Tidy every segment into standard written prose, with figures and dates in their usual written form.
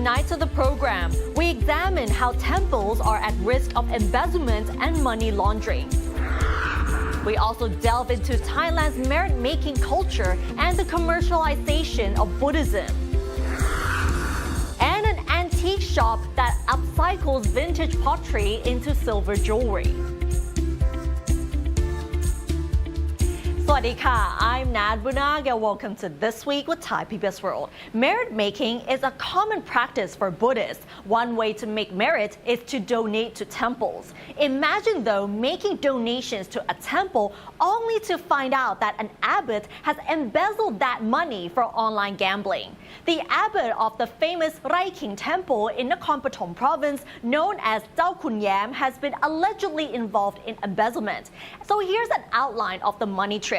Tonight on the program, we examine how temples are at risk of embezzlement and money laundering. We also delve into Thailand's merit-making culture and the commercialization of Buddhism. And an antique shop that upcycles vintage pottery into silver jewellery. สวัสดีค่ะ I'm Nad Bunag and welcome to This Week with Thai PBS World. Merit making is a common practice for Buddhists. One way to make merit is to donate to temples. Imagine though making donations to a temple only to find out that an abbot has embezzled that money for online gambling. The abbot of the famous Rai Khing Temple in Nakhon Pathom province, known as Chao Khun Yam, has been allegedly involved in embezzlement. So here's an outline of the money trail.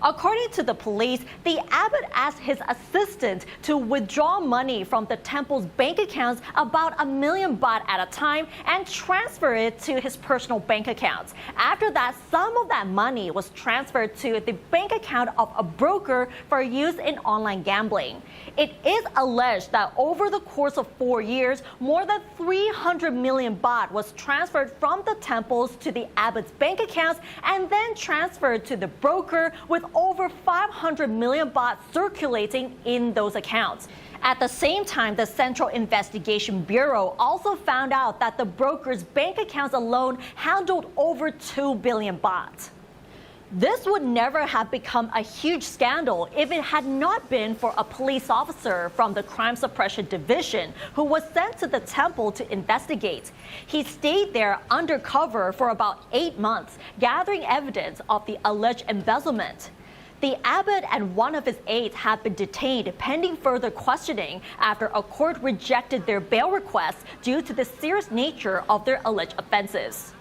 According to the police, the abbot asked his assistant to withdraw money from the temple's bank accounts, about 1 million baht at a time, and transfer it to his personal bank accounts. After that, some of that money was transferred to the bank account of a broker for use in online gambling. It is alleged that over the course of 4 years, more than 300 million baht was transferred from the temples to the abbot's bank accounts and then transferred to the broker, with over 500 million baht circulating in those accounts. At the same time, the Central Investigation Bureau also found out that the broker's bank accounts alone handled over 2 billion baht. This would never have become a huge scandal if it had not been for a police officer from the Crime Suppression Division who was sent to the temple to investigate. He stayed there undercover for about 8 months, gathering evidence of the alleged embezzlement. The abbot and one of his aides have been detained pending further questioning after a court rejected their bail requests due to the serious nature of their alleged offenses.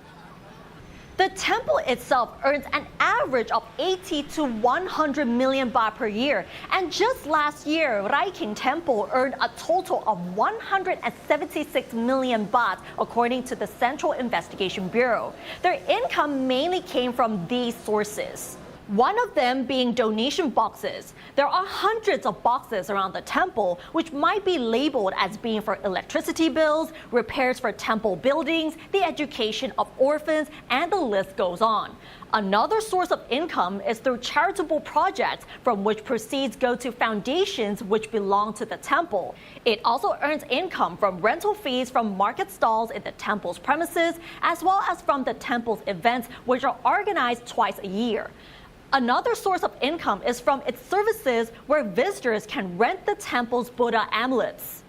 The temple itself earns an average of 80 to 100 million baht per year. And just last year, Rai Khing Temple earned a total of 176 million baht, according to the Central Investigation Bureau. Their income mainly came from these sources. One of them being donation boxes. There are hundreds of boxes around the temple, which might be labeled as being for electricity bills, repairs for temple buildings, the education of orphans, and the list goes on. Another source of income is through charitable projects, from which proceeds go to foundations which belong to the temple. It also earns income from rental fees from market stalls in the temple's premises, as well as from the temple's events, which are organized twice a year. Another source of income is from its services, where visitors can rent the temple's Buddha amulets.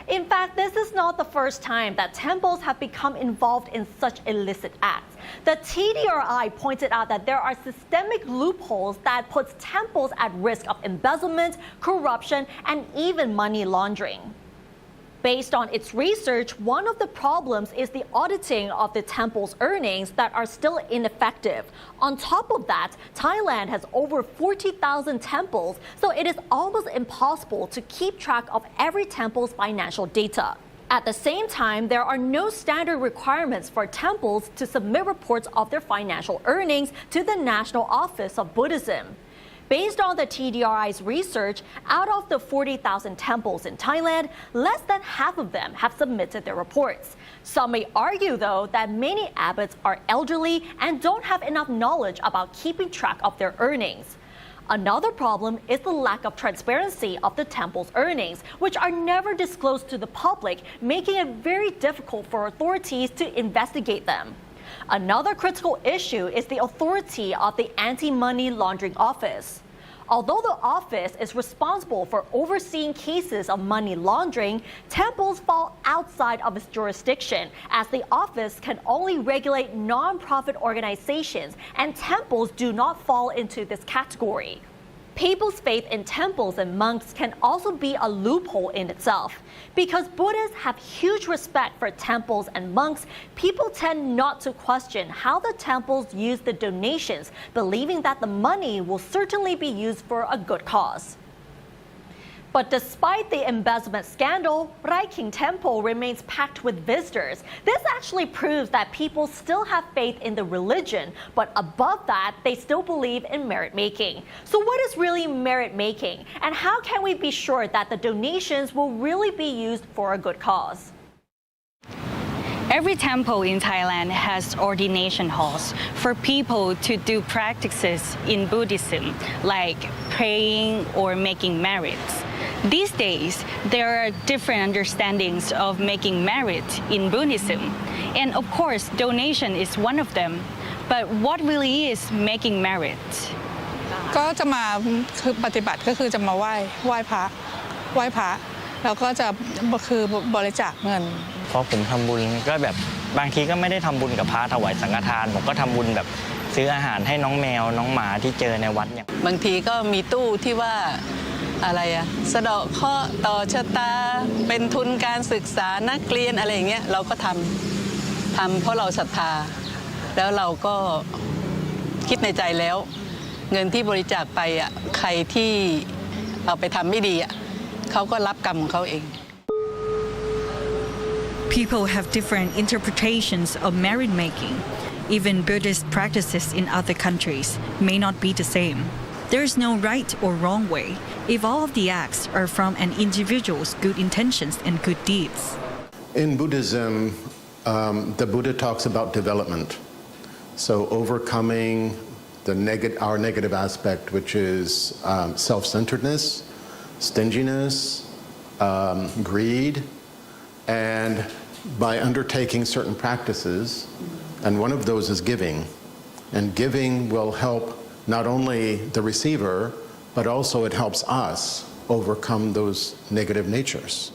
In fact, this is not the first time that temples have become involved in such illicit acts. The TDRI pointed out that there are systemic loopholes that puts temples at risk of embezzlement, corruption, and even money laundering. Based on its research, one of the problems is the auditing of the temple's earnings that are still ineffective. On top of that, Thailand has over 40,000 temples, so it is almost impossible to keep track of every temple's financial data. At the same time, there are no standard requirements for temples to submit reports of their financial earnings to the National Office of Buddhism. Based on the TDRI's research, out of the 40,000 temples in Thailand, less than half of them have submitted their reports. Some may argue, though, that many abbots are elderly and don't have enough knowledge about keeping track of their earnings. Another problem is the lack of transparency of the temple's earnings, which are never disclosed to the public, making it very difficult for authorities to investigate them. Another critical issue is the authority of the Anti-Money Laundering Office. Although the office is responsible for overseeing cases of money laundering, temples fall outside of its jurisdiction, as the office can only regulate non-profit organizations, and temples do not fall into this category. People's faith in temples and monks can also be a loophole in itself. Because Buddhists have huge respect for temples and monks, people tend not to question how the temples use the donations, believing that the money will certainly be used for a good cause. But despite the embezzlement scandal, Rai Khing Temple remains packed with visitors. This actually proves that people still have faith in the religion, but above that, they still believe in merit making. So what is really merit making? And how can we be sure that the donations will really be used for a good cause? Every temple in Thailand has ordination halls for people to do practices in Buddhism, like praying or making merits. These days, there are different understandings of making merit in Buddhism. And of course, donation is one of them. But what really is making merit? ก็จะมาคือปฏิบัติก็คือจะมาไหว้พระแล้วก็จะคือบริจาคเงินพอผมทำบุญก็แบบบางทีก็ไม่ได้ทำบุญกับพระถวายสังฆทานผมก็ทำบุญแบบซื้ออาหารให้น้องแมวน้องหมาที่เจอในวัดเนี่ยบางทีก็มีตู้ที่ว่าอะไรอะสะเดาะเคราะห์ต่อชะตาเป็นทุนการศึกษานักเรียนอะไรอย่างเงี้ยเราก็ทำเพราะเราศรัทธาแล้วเราก็คิดในใจแล้วเงินที่บริจาคไปอะใครที่เอาไปทำไม่ดีอะเขาก็รับกรรมของเขาเอง People have different interpretations of merit making. Even Buddhist practices in other countries may not be the same. There is no right or wrong way if all of the acts are from an individual's good intentions and good deeds. In Buddhism, the Buddha talks about development. So overcoming our negative aspect, which is self-centeredness, stinginess, greed, and by undertaking certain practices, and one of those is giving. And giving will help not only the receiver, but also it helps us overcome those negative natures.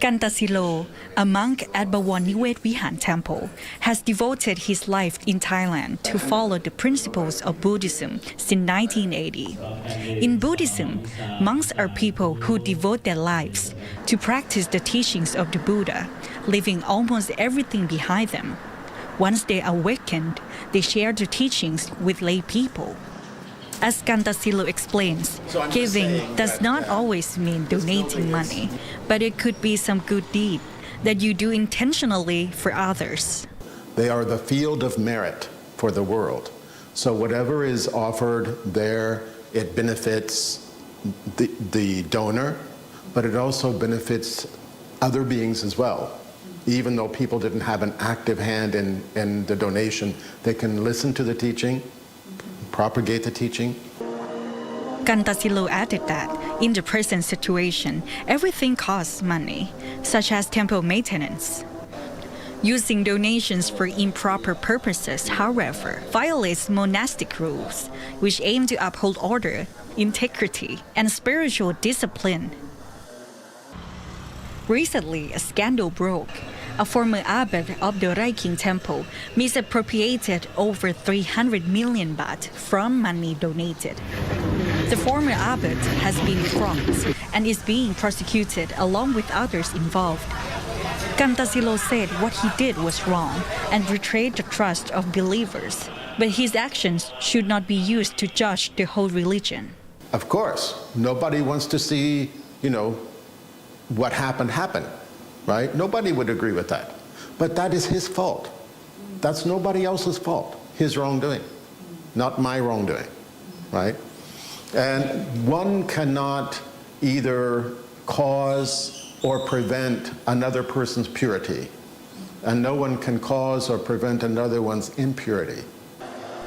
Kantasilo, a monk at Bawaniwet Vihan Temple, has devoted his life in Thailand to follow the principles of Buddhism since 1980. In Buddhism, monks are people who devote their lives to practice the teachings of the Buddha, leaving almost everything behind them. Once they awakened, they share the teachings with lay people. As Kantasilo explains, giving does not always mean donating money, but it could be some good deed that you do intentionally for others. They are the field of merit for the world. So whatever is offered there, it benefits the donor, but it also benefits other beings as well. Even though people didn't have an active hand in the donation, they can listen to the teaching, propagate the teaching. Kantasilo added that in the present situation, everything costs money, such as temple maintenance. Using donations for improper purposes, however, violates monastic rules, which aim to uphold order, integrity, and spiritual discipline. Recently, a scandal broke. A former abbot of the Rai Khing Temple misappropriated over 300 million baht from money donated. The former abbot has been framed and is being prosecuted along with others involved. Kantasilo said what he did was wrong and betrayed the trust of believers, but his actions should not be used to judge the whole religion. Of course, nobody wants to see, what happened happen, right? Nobody would agree with that. But that is his fault. That's nobody else's fault, his wrongdoing, not my wrongdoing, right? And one cannot either cause or prevent another person's purity, and no one can cause or prevent another one's impurity.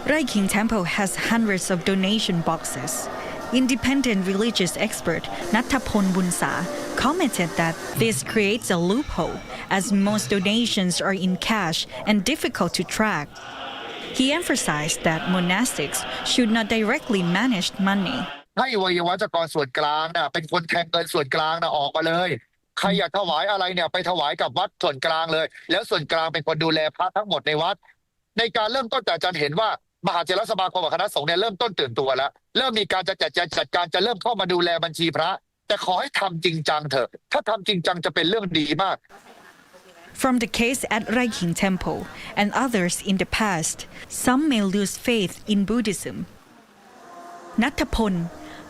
Rai Khing Temple has hundreds of donation boxes. Independent religious expert Nattapon Bunsa commented that this creates a loophole as most donations are in cash and difficult to track. He emphasized that monastics should not directly manage money. ให้วัยวจกรส่วนกลางน่ะเป็นคนแทงเงินส่วนกลางน่ะออกมาเลยใครอยากถวายอะไรเนี่ยไปถวายกับวัดส่วนกลางเลยแล้วส่วนกลางเป็นคนดูแลพระทั้งหมดในวัดในการเริ่มต้นแต่อาจารย์เห็นว่ามหาเถรสมาคมคณะสงฆ์เนี่ยเริ่มต้นตื่นตัวแล้วเริ่มมีการจัดการจะเริ่มเข้ามาดูแลบัญชีพระแต่ขอให้ทำจริงจังเถอะถ้าทำจริงจังจะเป็นเรื่องดีมาก From the case at Rai Khing Temple and others in the past, some may lose faith in Buddhism. Nattapon,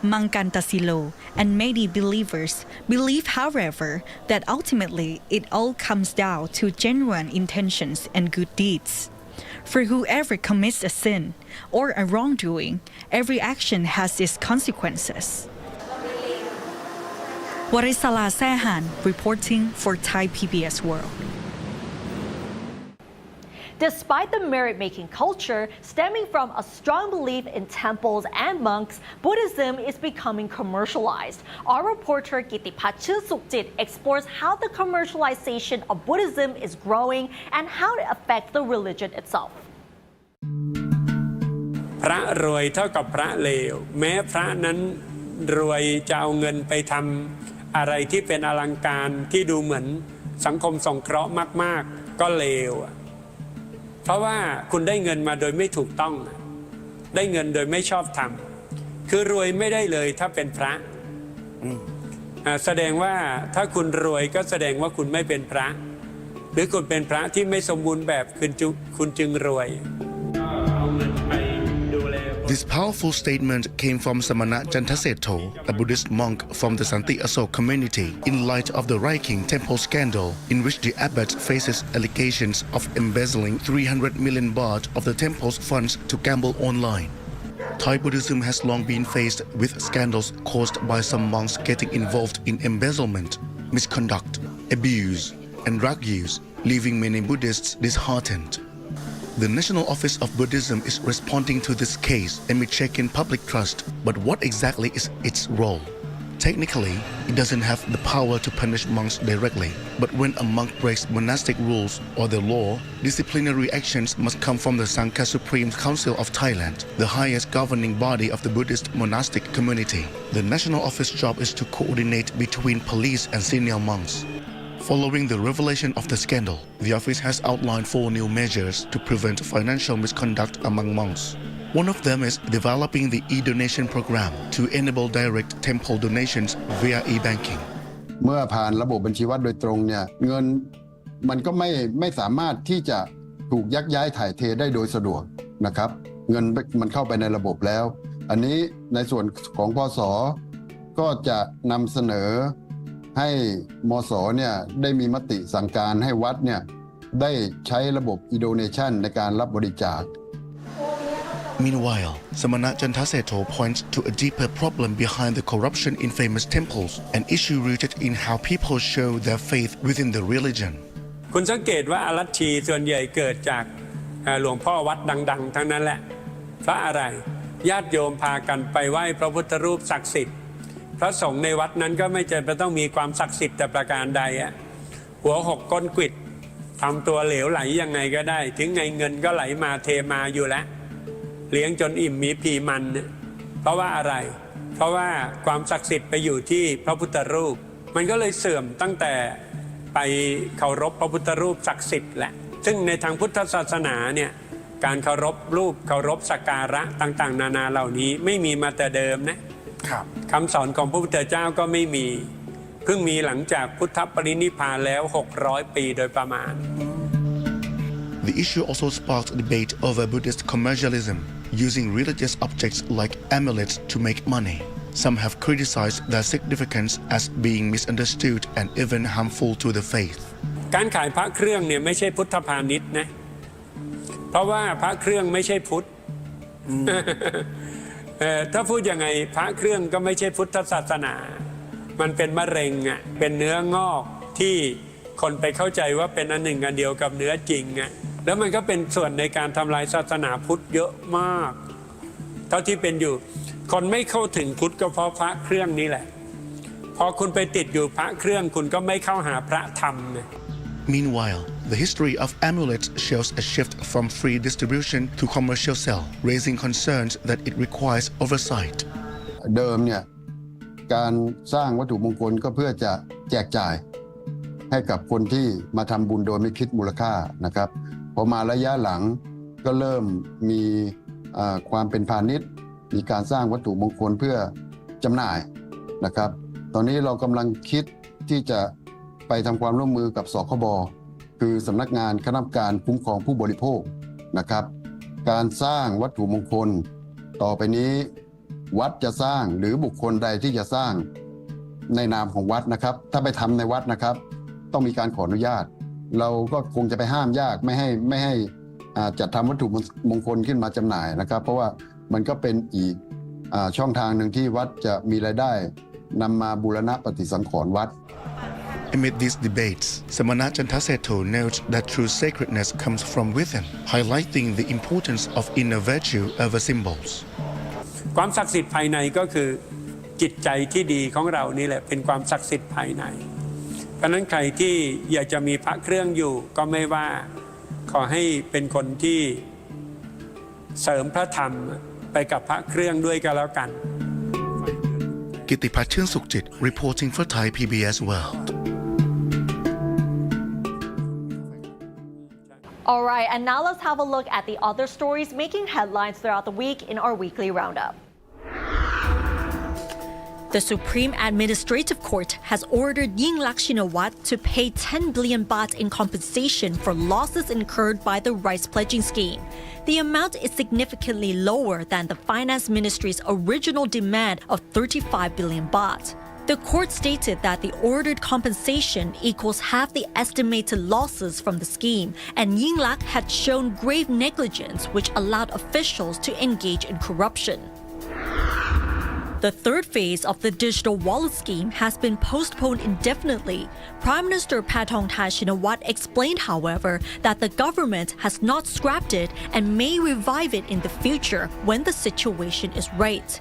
Mangantasilo, and many believers believe, however, that ultimately it all comes down to genuine intentions and good deeds. For whoever commits a sin or a wrongdoing, every action has its consequences. Warisala Sehan reporting for Thai PBS World. Despite the merit-making culture stemming from a strong belief in temples and monks, Buddhism is becoming commercialized. Our reporter Gitipat Chusukjit explores how the commercialization of Buddhism is growing and how it affects the religion itself. พระรวยเท่ากับพระเลวแม้พระนั้นรวยจะเอาเงินไปทำอะไรที่เป็นอลังการที่ดูเหมือนสังคมสงเคราะห์มากๆก็เลวเพราะว่าคุณได้เงินมาโดยไม่ถูกต้องได้เงินโดยไม่ชอบธรรมคือรวยไม่ได้เลยถ้าเป็นพระแสดงว่าถ้าคุณรวยก็แสดงว่าคุณไม่เป็นพระหรือคุณเป็นพระที่ไม่สมบูรณ์แบบคุณจึงรวย This powerful statement came from Samana Jantaseto, a Buddhist monk from the Santi Asok community, in light of the Rai Khing Temple scandal, in which the abbot faces allegations of embezzling 300 million baht of the temple's funds to gamble online. Thai Buddhism has long been faced with scandals caused by some monks getting involved in embezzlement, misconduct, abuse, and drug use, leaving many Buddhists disheartened. The National Office of Buddhism is responding to this case amid shaken public trust, but what exactly is its role? Technically, it doesn't have the power to punish monks directly, but when a monk breaks monastic rules or the law, disciplinary actions must come from the Sangha Supreme Council of Thailand, the highest governing body of the Buddhist monastic community. The National Office job is to coordinate between police and senior monks. Following the revelation of the scandal, the office has outlined 4 new measures to prevent financial misconduct among monks. One of them is developing the e-donation program to enable direct temple donations via e-banking. เมื่อผ่านระบบบัญชีวัดโดยตรงเนี่ยเงินมันก็ไม่สามารถที่จะถูกยักย้ายถ่ายเทได้โดยสะดวกนะครับเงินมันเข้าไปในระบบแล้วอันนี้ในส่วนของพสก็จะนำเสนอให้มสเนี่ยได้มีมติสั่งการให้วัดเนี่ยได้ใช้ระบบ e-donation ในการรับบริจาค Meanwhile, Samana Jantaseto points to a deeper problem behind the corruption in famous temples, an issue rooted in how people show their faith within the religion. คุณสังเกตว่าอรัชชีส่วนใหญ่เกิดจากหลวงพ่อวัดดังๆทั้งนั้นแหละเพราะอะไรญาติโยมพากันไปไหว้พระพุทธรูปศักดิ์สิทธิ์พระสงฆ์ในวัดนั้นก็ไม่จำเป็นต้องมีความศักดิ์สิทธิ์แต่ประการใดหัวหกก้นกวิดทำตัวเหลวไหลยังไงก็ได้ถึงไงเงินก็ไหลมาเทมาอยู่แล้วเลี้ยงจนอิ่มมีพีมันเพราะว่าอะไรเพราะว่าความศักดิ์สิทธิ์ไปอยู่ที่พระพุทธรูปมันก็เลยเสื่อมตั้งแต่ไปเคารพพระพุทธรูปศักดิ์สิทธิ์แหละซึ่งในทางพุทธศาสนาเนี่ยการเคารพรูปเคารพสักการะต่างๆนานาเหล่านี้ไม่มีมาแต่เดิมนะคำสอนของพระพุทธเจ้าก็ไม่มีเพิ่งมีหลังจากพุทธปรินิพพานแล้ว600 ปีโดยประมาณ The issue also sparked debate over Buddhist commercialism, using religious objects like amulets to make money. Some have criticized their significance as being misunderstood and even harmful to the faith. การขายพระเครื่องเนี่ยไม่ใช่พุทธพาณิชย์นะเพราะว่าพระเครื่องไม่ใช่พุทธ ถ้าพูดยังไงพระเครื่องก็ไม่ใช่พุทธศาสนามันเป็นมะเร็งเป็นเนื้องอกที่คนไปเข้าใจว่าเป็นอันหนึ่งอันเดียวกับเนื้อจริงแล้วมันก็เป็นส่วนในการทำลายศาสนาพุทธเยอะมากเท่าที่เป็นอยู่คนไม่เข้าถึงพุทธก็เพราะพระเครื่องนี้แหละพอคุณไปติดอยู่พระเครื่องคุณก็ไม่เข้าหาพระธรรมMeanwhile, the history of amulets shows a shift from free distribution to commercial sale, raising concerns that it requires oversight. เดิมเนี่ยการสร้างวัตถุมงคลก็เพื่อจะแจกจ่ายให้กับคนที่มาทำบุญโดยไม่คิดมูลค่านะครับพอมาระยะหลังก็เริ่มมีความเป็นพาณิชย์มีการสร้างวัตถุมงคลเพื่อจำหน่ายนะครับตอนนี้เรากำลังคิดที่จะไปทำความร่วมมือกับสคบคือสำนักงานคณะกรรมการคุ้มครองผู้บริโภคนะครับการสร้างวัตถุมงคลต่อไปนี้ วัดจะสร้างหรือบุคคลใดที่จะสร้างในนามของวัดนะครับถ้าไปทำในวัดนะครับต้องมีการขออนุญาตเราก็คงจะไปห้ามยากไม่ให้จัดทำวัตถุมงคลขึ้นมาจำหน่ายนะครับเพราะว่ามันก็เป็นอีกช่องทางหนึ่งที่วัดจะมีรายได้นำมาบูรณะปฏิสังขรณ์วัด Amid these debates, Samana Chantaseto notes that true sacredness comes from within, highlighting the importance of inner virtue over symbols. ความศักดิ์สิทธิ์ภายในก็คือจิตใจที่ดีของเรานี่แหละเป็นความศักดิ์สิทธิ์ภายในเพราะนั้นใครที่อยากจะมีพระเครื่องอยู่ก็ไม่ว่าขอให้เป็นคนที่เสริมพระธรรมไปกับพระเครื่องด้วยก็แล้วกัน Kittipat Sukhjit reporting for Thai PBS World. All right, and now let's have a look at the other stories making headlines throughout the week in our weekly roundup. The Supreme Administrative Court has ordered Yingluck Shinawatra to pay 10 billion baht in compensation for losses incurred by the rice pledging scheme. The amount is significantly lower than the Finance Ministry's original demand of 35 billion baht. The court stated that the ordered compensation equals half the estimated losses from the scheme, and Yingluck had shown grave negligence which allowed officials to engage in corruption. The third phase of the digital wallet scheme has been postponed indefinitely. Prime Minister Pathongthai Shinawatra explained, however, that the government has not scrapped it and may revive it in the future when the situation is right.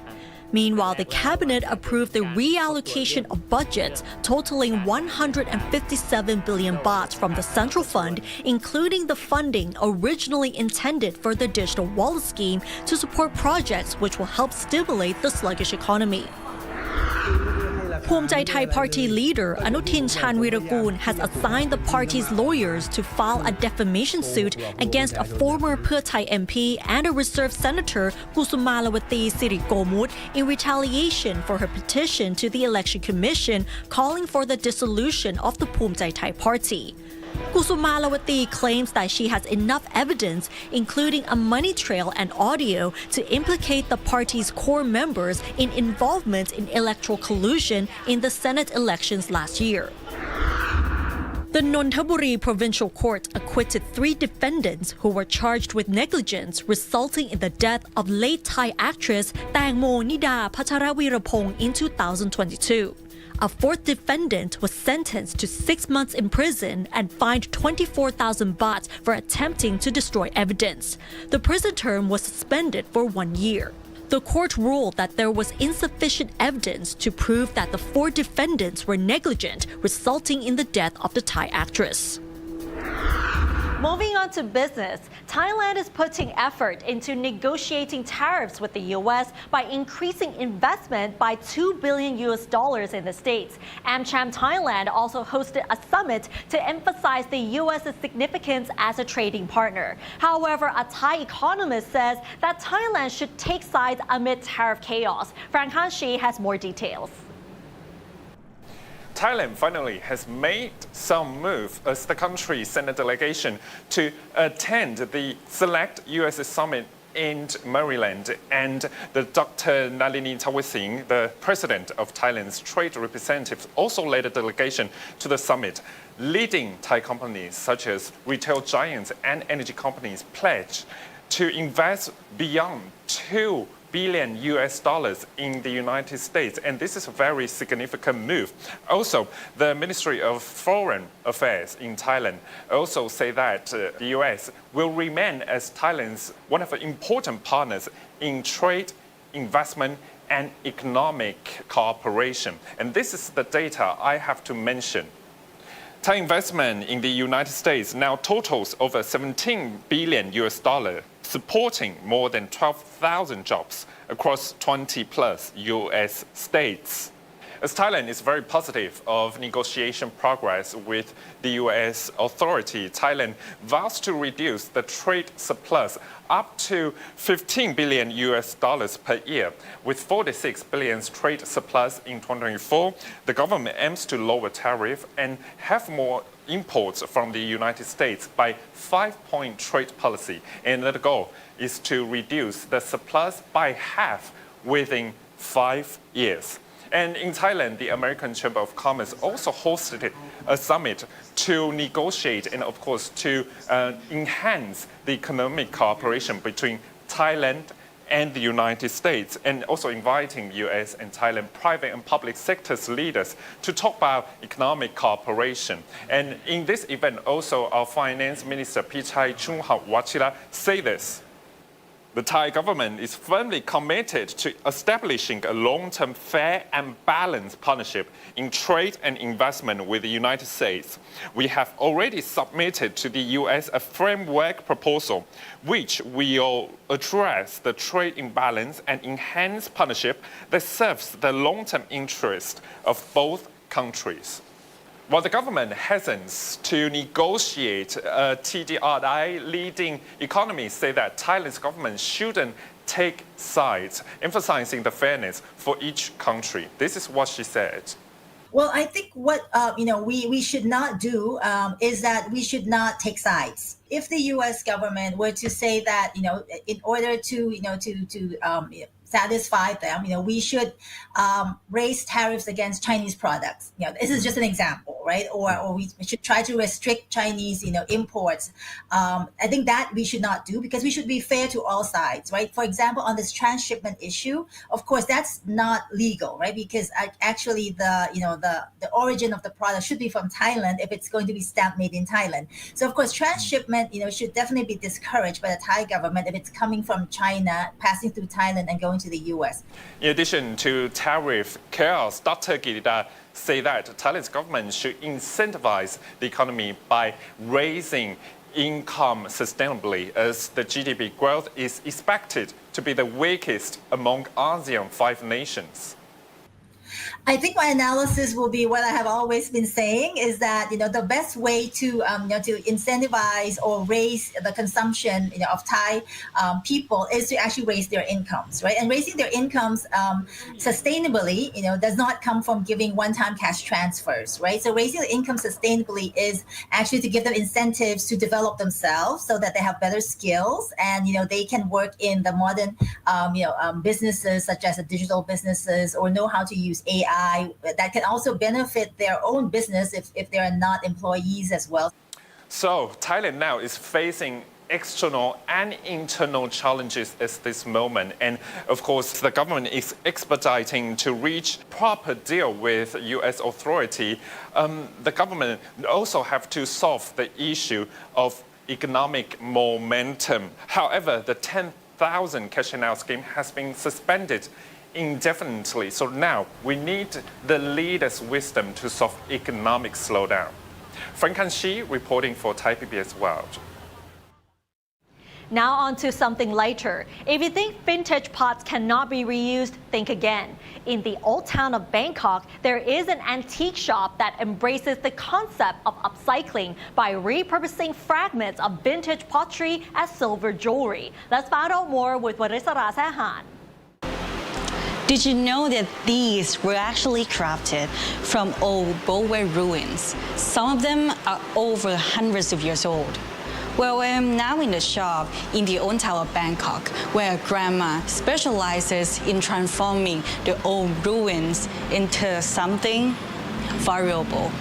Meanwhile, the cabinet approved the reallocation of budgets totaling 157 billion baht from the central fund, including the funding originally intended for the digital wallet scheme to support projects which will help stimulate the sluggish economy. Phumchai Thai Party leader Anuthin Chanvirakul has assigned the party's lawyers to file a defamation suit against a former Pheu Thai MP and a reserve senator Kusumalawati Sirikomut in retaliation for her petition to the Election Commission calling for the dissolution of the Phumchai Thai Party. Kusumalawati claims that she has enough evidence, including a money trail and audio, to implicate the party's core members in involvement in electoral collusion in the Senate elections last year. The Nonthaburi Provincial Court acquitted 3 defendants who were charged with negligence resulting in the death of late Thai actress Tangmo Nida Pacharawirapong in 2022. A 4th defendant was sentenced to 6 months in prison and fined 24,000 baht for attempting to destroy evidence. The prison term was suspended for 1 year. The court ruled that there was insufficient evidence to prove that the 4 defendants were negligent, resulting in the death of the Thai actress. Moving on to business, Thailand is putting effort into negotiating tariffs with the U.S. by increasing investment by $2 billion in the States. AmCham Thailand also hosted a summit to emphasize the U.S.'s significance as a trading partner. However, a Thai economist says that Thailand should take sides amid tariff chaos. Frank Hanshi has more details. Thailand finally has made some move as the country sent a delegation to attend the Select U.S. Summit in Maryland, and the Dr. Nalini Thavisin, the president of Thailand's trade representatives, also led a delegation to the summit. Leading Thai companies such as retail giants and energy companies pledged to invest beyond $2 billion in the United States, and this is a very significant move. Also, the Ministry of Foreign Affairs in Thailand also say that the U.S. will remain as Thailand's one of the important partners in trade, investment, and economic cooperation. And this is the data I have to mention. Thai investment in the United States now totals over $17 billion, supporting more than 12,000 jobs across 20 plus U.S. states. As Thailand is very positive of negotiation progress with the U.S. authority, Thailand vows to reduce the trade surplus up to $15 billion per year. With 46 billion trade surplus in 2024, the government aims to lower tariff and have more imports from the United States by 5-point trade policy. And the goal is to reduce the surplus by half within 5 years. And in Thailand, the American Chamber of Commerce also hosted a summit to negotiate and, of course, to enhance the economic cooperation between Thailand and the United States, and also inviting US and Thailand private and public sectors leaders to talk about economic cooperation. And in this event, also our Finance Minister Pichai Chunhawachila say this. The Thai government is firmly committed to establishing a long-term fair and balanced partnership in trade and investment with the United States. We have already submitted to the US a framework proposal which will address the trade imbalance and enhance partnership that serves the long-term interest of both countries. While the government hesitates to negotiate TDRI, leading economists say that Thailand's government shouldn't take sides, emphasizing the fairness for each country. This is what she said. Well, I think what we should not do is that we should not take sides. If the U.S. government were to say that in order to satisfy them, we should raise tariffs against Chinese products. This is just an example, right? Or we should try to restrict Chinese, imports. I think that we should not do because we should be fair to all sides, right? For example, on this transshipment issue, of course, that's not legal, right? Because actually the origin of the product should be from Thailand if it's going to be stamped made in Thailand. So of course, transshipment, should definitely be discouraged by the Thai government if it's coming from China, passing through Thailand and going to the U.S. In addition to tariff chaos, Dr. Girida say that Thailand's government should incentivize the economy by raising income sustainably, as the GDP growth is expected to be the weakest among ASEAN 5 nations. I think my analysis will be what I have always been saying is that the best way to to incentivize or raise the consumption of Thai people is to actually raise their incomes, right? And raising their incomes sustainably does not come from giving one-time cash transfers, right? So raising the income sustainably is actually to give them incentives to develop themselves so that they have better skills and they can work in the modern businesses such as the digital businesses or know how to use AI that can also benefit their own business if they are not employees as well. So Thailand now is facing external and internal challenges at this moment. And of course, the government is expediting to reach proper deal with US authority. The government also have to solve the issue of economic momentum. However, the 10,000 cash out scheme has been suspended indefinitely. So now we need the leaders' wisdom to solve economic slowdown. Frank Kanshi reporting for Thai PBS World. Now on to something lighter. If you think vintage pots cannot be reused, think again. In the old town of Bangkok, there is an antique shop that embraces the concept of upcycling by repurposing fragments of vintage pottery as silver jewelry. Let's find out more with Warisara Sahan. Did you know that these were actually crafted from old Bowe ruins? Some of them are over hundreds of years old. Well, I am now in the shop in the old town of Bangkok, where grandma specializes in transforming the old ruins into something valuable.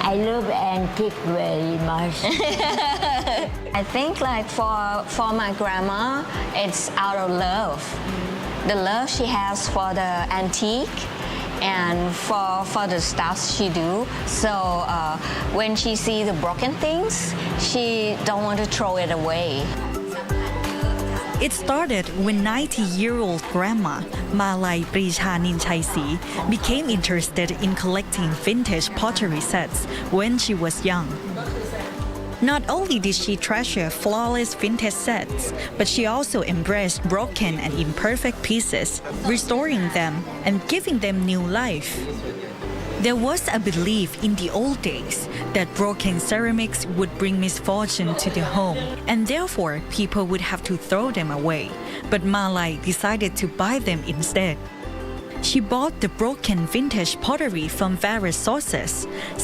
I love antique very much. I think like for my grandma, it's out of love. The love she has for the antique and for the stuff she do. So when she see the broken things, she don't want to throw it away. It started when 90-year-old grandma Malai Prichanin Chaisi became interested in collecting vintage pottery sets when she was young. Not only did she treasure flawless vintage sets, but she also embraced broken and imperfect pieces, restoring them and giving them new life. There was a belief in the old days that broken ceramics would bring misfortune to the home, and therefore people would have to throw them away. But Malai decided to buy them instead. She bought the broken vintage pottery from various sources.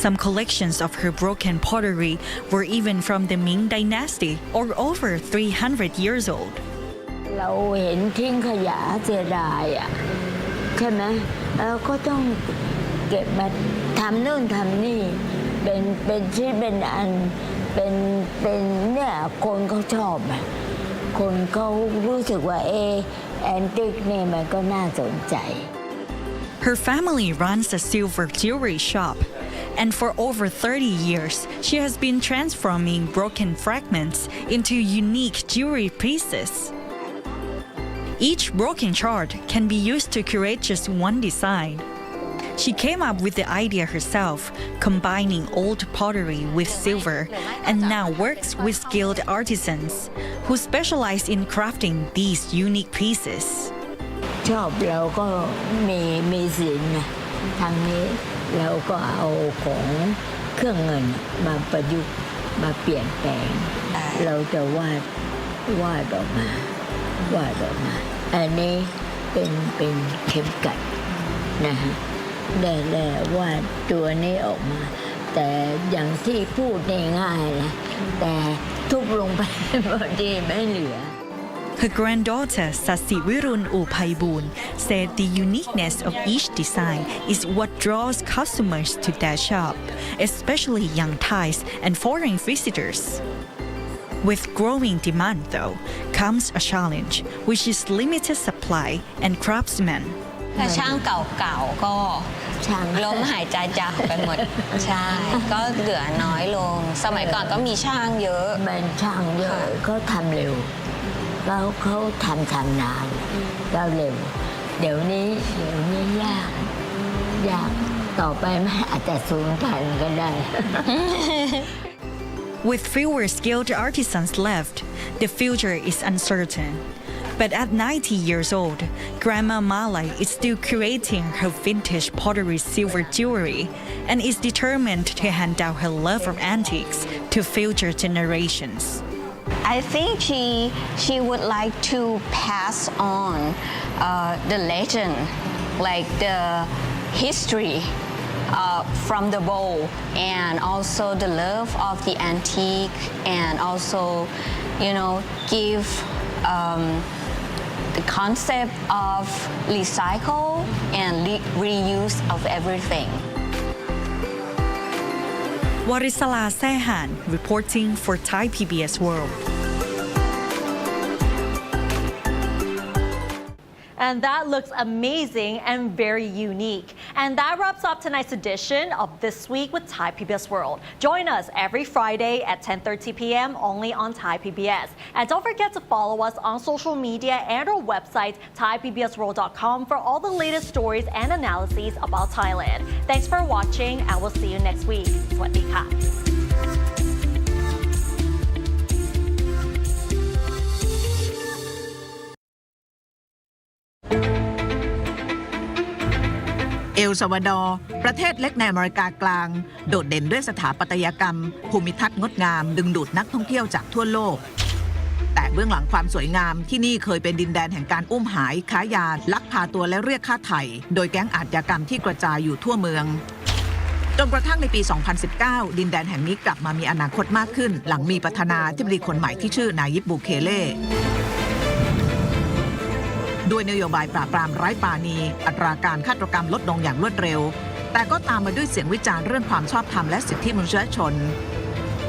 Some collections of her broken pottery were even from the Ming Dynasty or over 300 years old. เราเห็นทิ้งขยะเสียดายใช่ไหมเราก็ต้องเก็บมาทำนู่นทำนี่เป็นชิ้นเป็นอันเป็นเนี่ยคนเขาชอบคนเขารู้สึกว่าแอนติกเนี่ยมันก็น่าสนใจ Her family runs a silver jewelry shop, and for over 30 years, she has been transforming broken fragments into unique jewelry pieces. Each broken shard can be used to create just one design. She came up with the idea herself, combining old pottery with silver, and now works with skilled artisans who specialize in crafting these unique pieces. ชอบเราก็มีศิลป์ทางนี้เราก็เอาของเครื่องเงินมาประยุกต์มาเปลี่ยนแปลงเราจะวาดออกมาอันนี้เป็นเข็มกัดนะฮะได้วาดตัวนี้ออกมาแต่อย่างที่พูดง่ายๆนะแต่ทุบลงไปบางทีไม่เหลือHer granddaughter Sasivirun Upaiboon said the uniqueness of each design is what draws customers to their shop, especially young Thais and foreign visitors. With growing demand, though, comes a challenge, which is limited supply and craftsmen. ถ้าช่างเก่าๆก็ล้มหายใจจากไปหมดใช่ก็เหลือน้อยลงสมัยก่อนก็มีช่างเยอะมันช่างเยอะเขาทำเร็วเขาทำนานก็เร็วเดี๋ยวนี้ยากต่อไปไม่อาจจะสูญพันธุ์ก็ได้ With fewer skilled artisans left, the future is uncertain. But at 90 years old, Grandma Malai is still creating her vintage pottery silver jewelry and is determined to hand down her love of antiques to future generations. I think she would like to pass on the legend, like the history from the bowl, and also the love of the antique, and also, give the concept of recycle and reuse of everything. Warisala Sehan reporting for Thai PBS World. And that looks amazing and very unique. And that wraps up tonight's edition of This Week with Thai PBS World. Join us every Friday at 10:30 p.m. only on Thai PBS. And don't forget to follow us on social media and our website, thaipbsworld.com, for all the latest stories and analyses about Thailand. Thanks for watching, and we'll see you next week. สวัสดีค่ะเอลซัลวาดอร์ประเทศเล็กในอเมริกากลางโดดเด่นด้วยสถาปัตยกรรมภูมิทัศน์งดงามดึงดูดนักท่องเที่ยวจากทั่วโลกแต่เบื้องหลังความสวยงามที่นี่เคยเป็นดินแดนแห่งการอุ้มหายค้ายาลักพาตัวและเรียกค่าไถ่โดยแก๊งอาชญากรรมที่กระจายอยู่ทั่วเมืองจนกระทั่งในปี 2019 ดินแดนแห่งนี้กลับมามีอนาคตมากขึ้นหลังมีประธานาธิบดีคนใหม่ที่ชื่อนายิบบูเคเล่ด้วยนโยบายปราบปรามไร้ปราณีอัตราการฆาตกรรมลดลงอย่างรวดเร็วแต่ก็ตามมาด้วยเสียงวิจารณ์เรื่องความชอบธรรมและสิทธิมนุษยชน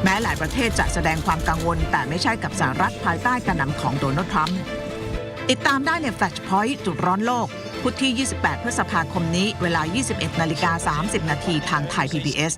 แม้หลายประเทศจะแสดงความกังวลแต่ไม่ใช่กับสหรัฐภายใต้การนำของโดนัลด์ทรัมป์ติดตามได้ใน Flash Point จุดร้อนโลกพุธที่ 28 พฤษภาคมนี้เวลา 21:30 น.ทางไทย PBS